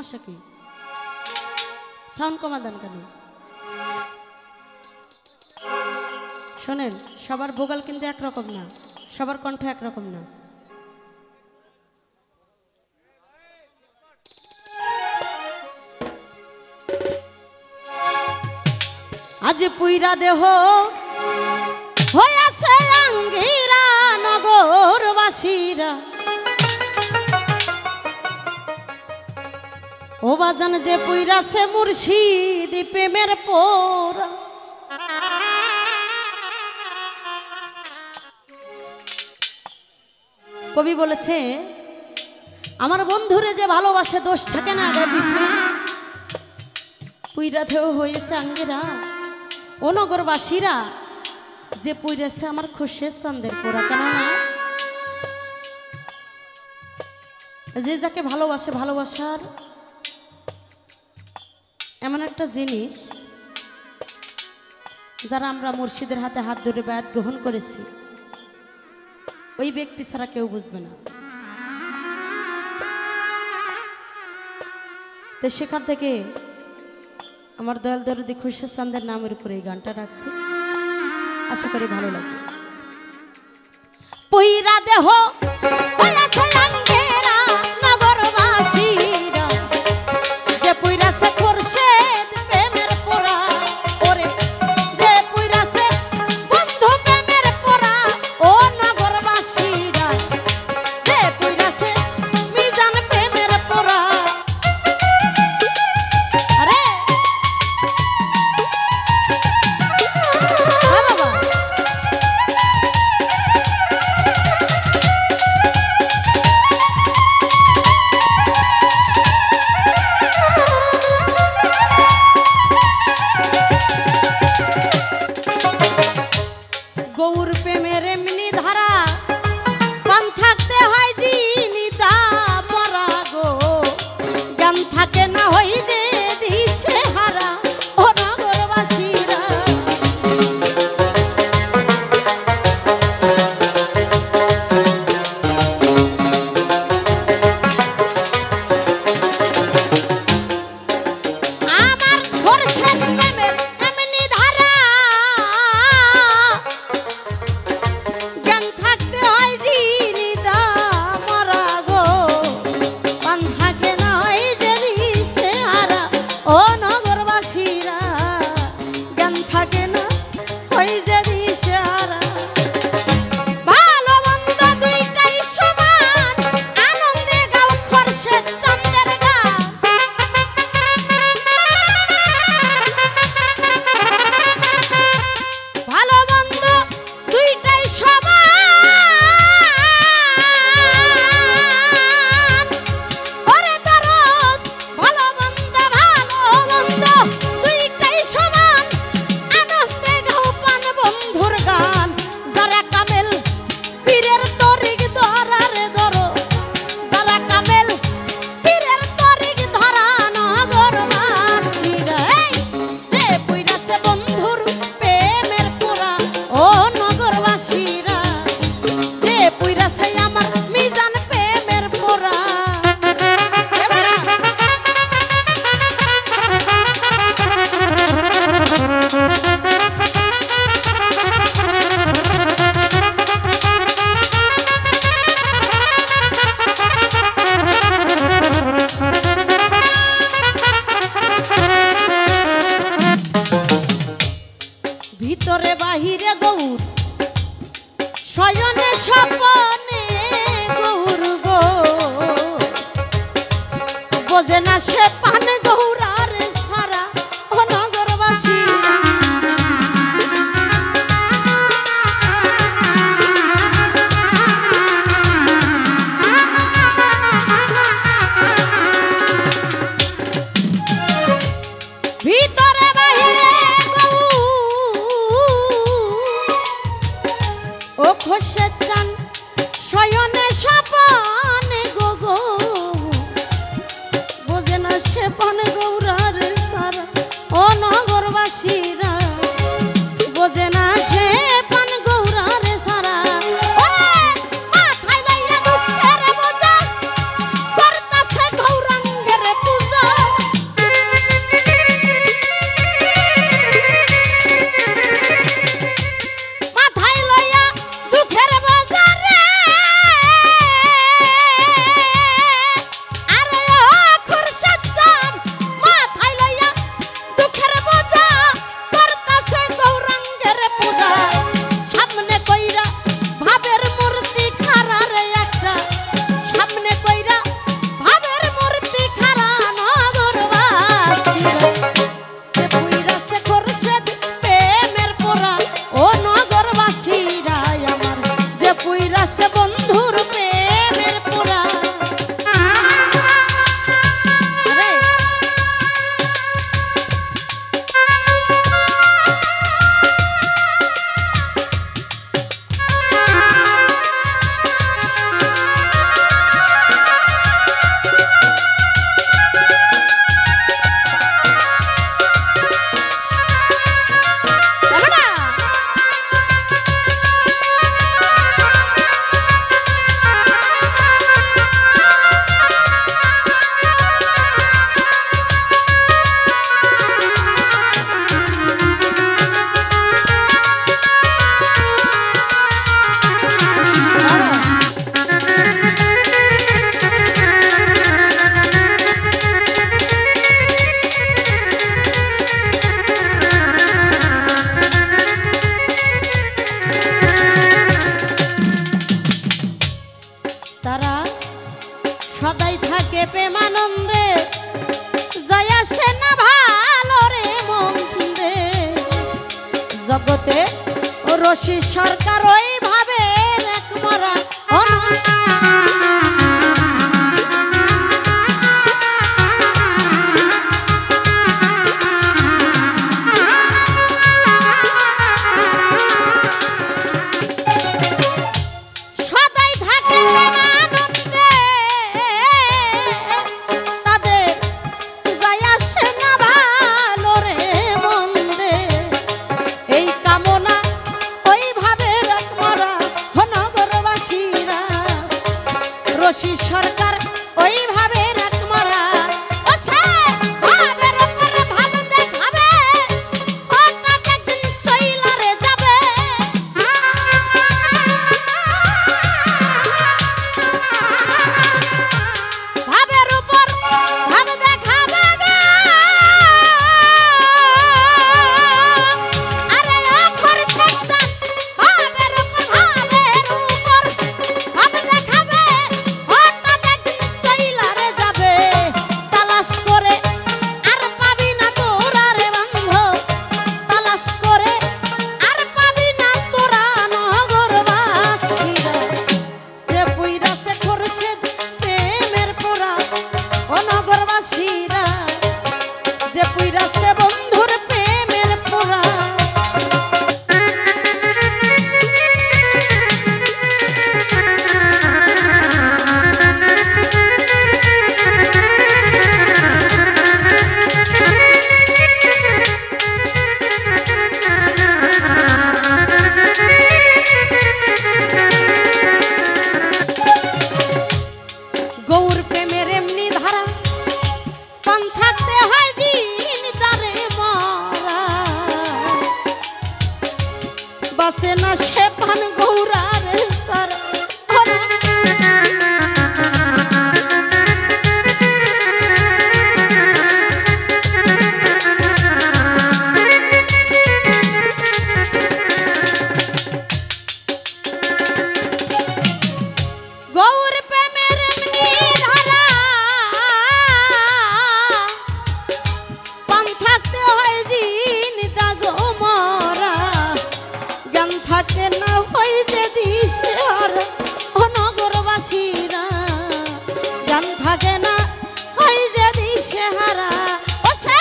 সমস্যা কি? সাউন্ড কমা দেন কেন? শোনেন, সবার ভোকাল কিন্তু একরকম না, সবার কণ্ঠ একরকম না। আজ পুইরা দেহ হইয়াছে আঙ্গিরা নগরবাসীরা, ও বাজান যে পুইরাছে মুর্শিদ প্রেমের পোরা। কবি বলেছে আমার বন্ধুরে যে ভালোবাসে দোষ থাকে না আগে পিছে, পুইরা দেহ হয়েছে আঙ্গিরা ও নগরবাসীরা, যে পুইরাছে আমার খুশের চাঁদের পোড়া। কেননা যে যাকে ভালোবাসে, ভালোবাসার এমন একটা জিনিস যারা আমরা মুর্শিদের হাতে হাত ধরে বায়াত গ্রহণ করেছি, ওই ব্যক্তি ছাড়া কেউ বুঝবে না। তো সেখান থেকে আমার দয়াল দরদি খুশের চাঁদের নামের উপরে এই গানটা রাখছি, আশা করি ভালো লাগবে। পুইরা দেহ হইয়াছে আঙ্গিরা নগরবাসীরা, যে পুইরাছে খুরশেদ প্রেমের পোড়া, ওরে যে পুইরাছে বন্ধু প্রেমের পোড়া, ও নগরবাসীরা যে পুইরাছে মিজান প্রেমের পোড়া। আরে বাবা, গৌর প্রেমের এমনি ধারা, পান থাকতে হয় জিনিতা মরা গো, জ্ঞান থাকে না হই যে দিশে হারা, ও নগরবাসীরা আমার খুরশেদ প্রেমের এমনি ধারা, জ্ঞান থাকতে হয় জিনিতা মরা গো, পান থাকে না হয় যে দিশে হারা, ও নগরবাসীরা জ্ঞান থাকে না হয় যে দিশে হারা। ভালো মন্দ দুইটাই সমান, আনন্দে গাও খুরশেদ চাঁদের গান। ভালো মন্দ দুইটাই সমান, ওরে দরদ ভালো মন্দ দুইটাই সমান, আনন্দে গাও পান বন্ধুর গান। যারা কামেল পীরের তরিক ধরারে ধরো, যারা কামেল পীরের তরিক ধরা নগরবাসীরা, এই যে পুইরাছে বন্ধুর প্রেমের পোড়া, ও নগরবাসীরা যে পুইরাছে আমার মিজান প্রেমের পোড়া। ভিতরে বাহিরে গৌর, শয়নে স্বপনে গৌর গো, বোঝে না সে পান গৌরার সারা, ও নগরবাসীরা ভিতরে বাহিরে ও খুরশেদ চাঁদ শয়নে স্বপনে গো গো, বোঝে না সে পান গৌরার সারা, ও নগরবাসীরা বোঝে না সে পান গৌরার সারা। ওরে মাথায় লইয়া দুঃখের বোঝা, করতাছে গৌরাঙ্গের পূজা। বলতে রশি সরকার ওইভাবে এক মরা রশি সরকার ওইভাবে রাখ মারা ও সে ভাবের উপর ভাব দেখাবে হঠাৎ একদিন চইলারে যাবে ভাবের উপর ভাব দেখাবে গো আরে অখর সজ্জান ভাবের উপর ভাব দেখাবে বাসে না সে পান গৌরার সার গৌর প্রেমের এমনি ধারা পান থাকতে হয় জিন দাগো মরা জ্ঞান থাকে না হয় যে দিশে আর নগরবাসীরা জ্ঞান থাকে না হয় যে দিশে হারা ও সে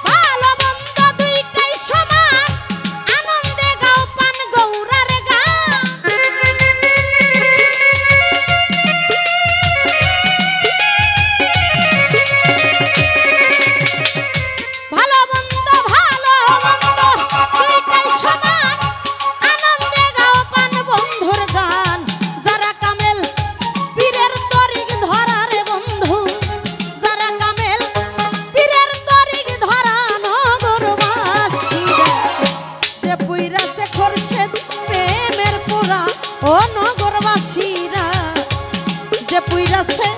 ভালো মন্দ দুইটাই সমান আনন্দে গাও পান গৌরার গান ভালো মন্দ দুইটাই সমান আনন্দে গাও পান বন্ধুর গান যারা কামেল পীরের তরিক ধরা রে বন্ধু যারা কামেল পীরের তরিক ধরা নগরবাসীরা যে পুইরাছে খোরশেদ প্রেমের পোড়া ও নগরবাসীরা যে পুইরাছে